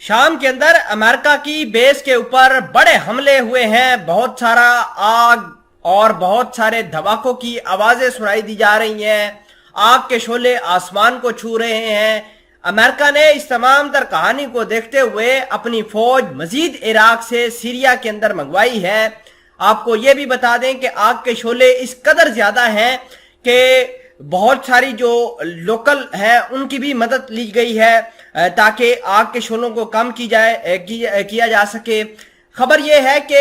शाम के अंदर अमेरिका की बेस के ऊपर बड़े हमले हुए हैं। बहुत सारा आग और बहुत सारे धमाकों की आवाजें सुनाई दी जा रही हैं। आग के शोले आसमान को छू रहे हैं। अमेरिका ने इस तमाम तर कहानी को देखते हुए अपनी फौज मजीद इराक से सीरिया के अंदर मंगवाई है। आपको यह भी बता दें कि आग के शोले इस कदर ज्यादा हैं कि बहुत सारी जो लोकल हैं उनकी भी मदद ली गई है ताकि आग के शोलों को कम किया जा सके। खबर यह है कि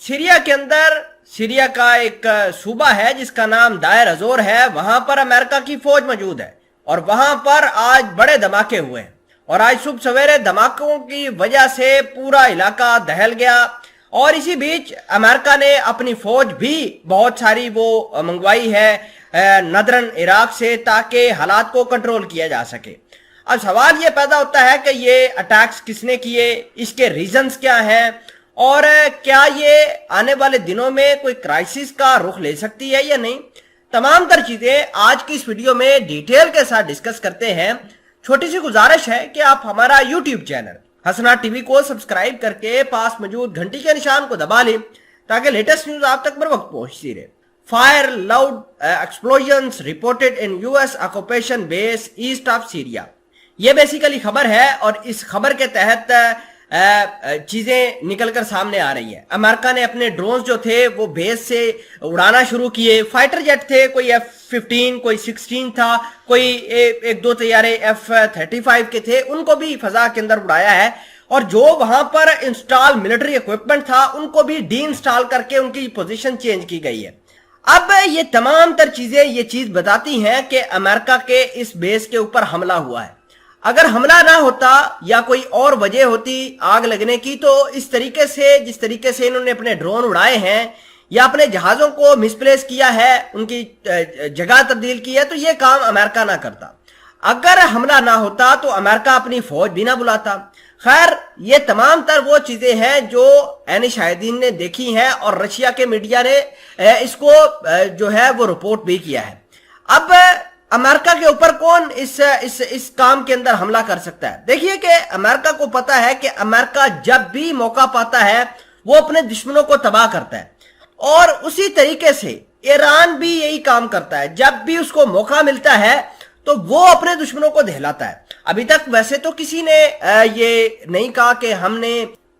सीरिया के अंदर, सीरिया का एक सूबा है जिसका नाम दायर अजोर है, वहां पर अमेरिका की फौज मौजूद है और वहां पर आज बड़े धमाके हुए हैं और आज सुबह सवेरे धमाकों की वजह से पूरा इलाका दहल गया। और इसी बीच अमेरिका ने अपनी फौज भी बहुत सारी वो मंगवाई है नदरन इराक से ताकि हालात को कंट्रोल किया जा सके। अब सवाल ये पैदा होता है कि ये अटैक्स किसने किए, इसके रीजंस क्या हैं और क्या ये आने वाले दिनों में कोई क्राइसिस का रुख ले सकती है या नहीं। तमाम तर चीजें आज की इस वीडियो में डिटेल के साथ डिस्कस करते हैं। छोटी सी गुजारिश है कि आप हमारा यूट्यूब चैनल हसना टीवी को सब्सक्राइब करके पास मौजूद घंटी के निशान को दबा लें ताकि लेटेस्ट न्यूज आप तक बर वक्त पहुंचती रहे। Fire loud explosions reported in US occupation base east of Syria, ये बेसिकली खबर है और इस खबर के तहत चीजें निकलकर सामने आ रही है। अमेरिका ने अपने ड्रोन्स जो थे वो बेस से उड़ाना शुरू किए। फाइटर जेट थे, कोई F-15, कोई 16 था, कोई एक दो तैयारे F-35 के थे, उनको भी फजा के अंदर उड़ाया है। और जो वहां पर इंस्टॉल मिलिट्री इक्विपमेंट था उनको भी डी इंस्टॉल करके उनकी पोजीशन चेंज की गई है। अब ये तमाम तर चीजें ये चीज बताती हैं कि अमेरिका के इस बेस के ऊपर हमला हुआ है। अगर हमला ना होता या कोई और वजह होती आग लगने की तो इस तरीके से, जिस तरीके से इन्होंने अपने ड्रोन उड़ाए हैं या अपने जहाजों को मिसप्लेस किया है, उनकी जगह तब्दील की है, तो ये काम अमेरिका ना करता। अगर हमला ना होता तो अमेरिका अपनी फौज भी ना बुलाता। खैर, ये तमाम तर वो चीजें हैं जो ऐनी शाहिदीन ने देखी हैं और रशिया के मीडिया ने इसको जो है वो रिपोर्ट भी किया है। अब अमेरिका के ऊपर कौन इस काम के अंदर हमला कर सकता है? देखिए कि अमेरिका को पता है कि अमेरिका जब भी मौका पाता है वो अपने दुश्मनों को तबाह करता है और उसी तरीके से ईरान भी यही काम करता है। जब भी उसको मौका मिलता है तो वो अपने दुश्मनों को दहलाता है। अभी तक वैसे तो किसी ने ये नहीं कहा कि हमने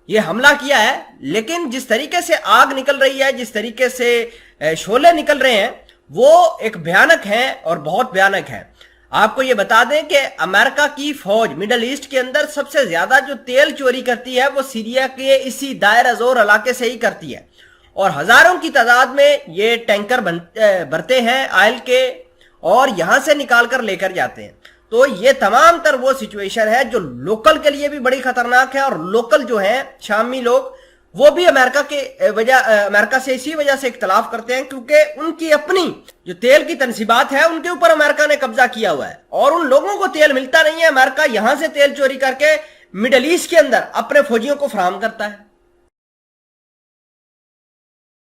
ये हमला किया है, लेकिन जिस तरीके से आग निकल रही है, जिस तरीके से शोले निकल रहे हैं, वो एक भयानक है और बहुत भयानक है। आपको ये बता दें कि अमेरिका की फौज मिडल ईस्ट के अंदर सबसे ज्यादा जो तेल चोरी करती है वो सीरिया के इसी दायर अजोर इलाके से ही करती है और हजारों की तादाद में ये टैंकर भरते हैं ऑयल के और यहां से निकाल कर लेकर जाते हैं। तो ये तमाम तर वो सिचुएशन है जो लोकल के लिए भी बड़ी खतरनाक है और लोकल जो है शामी लोग वो भी अमेरिका से इसी वजह से इख्तलाफ करते हैं क्योंकि उनकी अपनी जो तेल की तनसीबात है उनके ऊपर अमेरिका ने कब्जा किया हुआ है और उन लोगों को तेल मिलता नहीं है। अमेरिका यहां से तेल चोरी करके मिडल ईस्ट के अंदर अपने फौजियों को फराहम करता है।